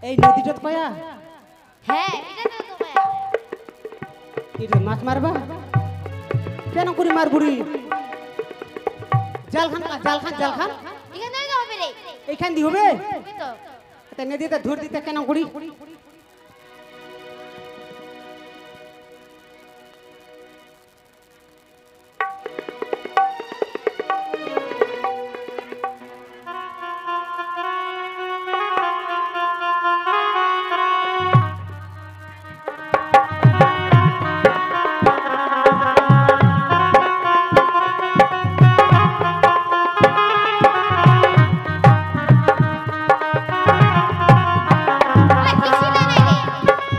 এই নদীটা কয়া হ্যাঁ এটা তো কয়া এটা মাছ মারবা কেন করে মারবুরি জাল খান এখানে তো হবে রে এইখান দি হবে হবে তো তা নদীতে ধর দিতে কেন করি ওই কিছু নাই রে কিছু নাই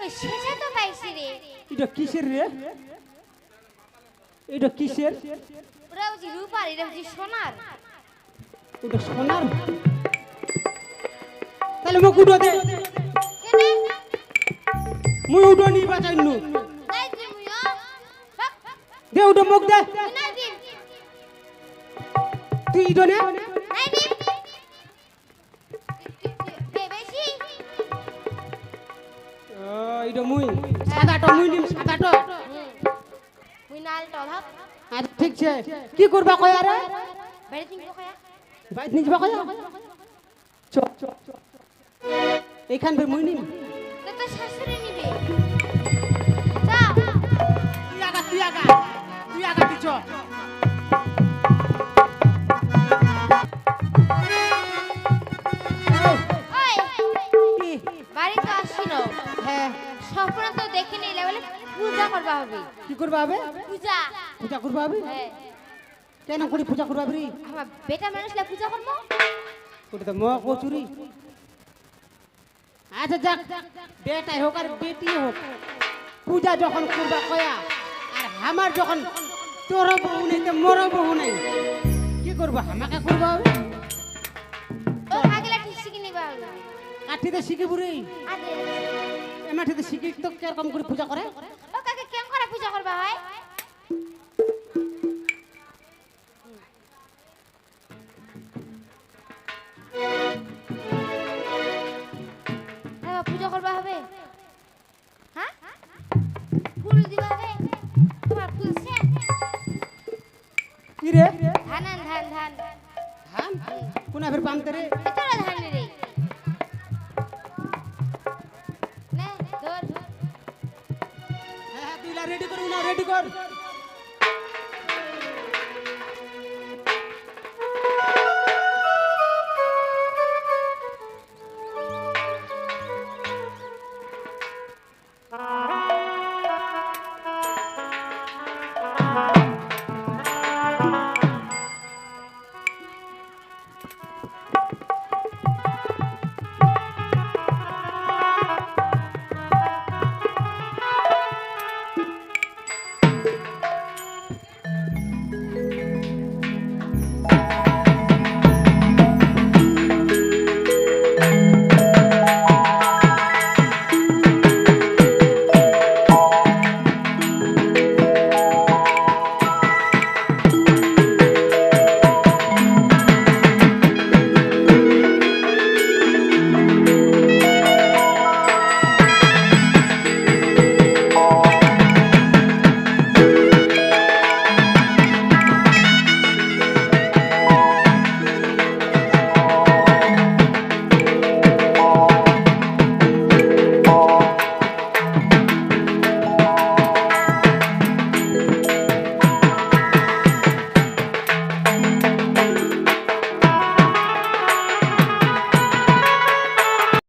ওই শেষে তো পাইছি রে এটা কিসের রে এটা কিসের ওরা বুঝি রূপার এটা বুঝি সোনার এটা সোনার তাহলে মুখ উঠো দে কেনে মুই উঠো নি বাঁচাইনু নাই দিমিও বাক দে উঠো মুখ দে নাই দিম তুই ইডো নে নাই দিম বেশি ইডো মুই সাদাটো মুই নিম সাদাটো মুই নাল টভাব আর ঠিক আছে কি করবা কয়া রে বেড়ে দিম কয়া বাইত নিজ বা কয়া চ এইখান ফের মুই নিম তো তো শাশুড়ি নিবে যাও তুই আগা তুই চ ওই কি বাড়ি তো আসিনো হ্যাঁ স্বপ্ন তো দেখি নিলে বলে পূজা করবা হবে কি করবা হবে পূজা পূজা করবা হবে হ্যাঁ কেন করি পূজা করবা হবে আমার বেটা মানুষলা পূজা করবো ওটা তো ম কচুরি আচ্ছা যাক বেটাই হোক আর বেটি হোক পূজা যখন করবা কয়া আর আমার যখন তোর বউ নেই তো মোর বউ নেই কি করবা আমাকে করবা হবে ও আগলা ঠিক শিখে নিবা হবে কাঠিতে শিখে বুড়ি আগে এমাঠিতে শিখে তো কিরকম করে পূজা করে ও কাকে কেম করে পূজা করবা হয় হ্যাঁ পূজা করবা হবে হ্যাঁ ফুল দিবা হবে তোমার ফুল সে কি রে ধান ধান ধান ধান কোনা ফের পামতে রে এতটা ধান রে নে ধর হ্যাঁ তুই রেডি কর রেডি কর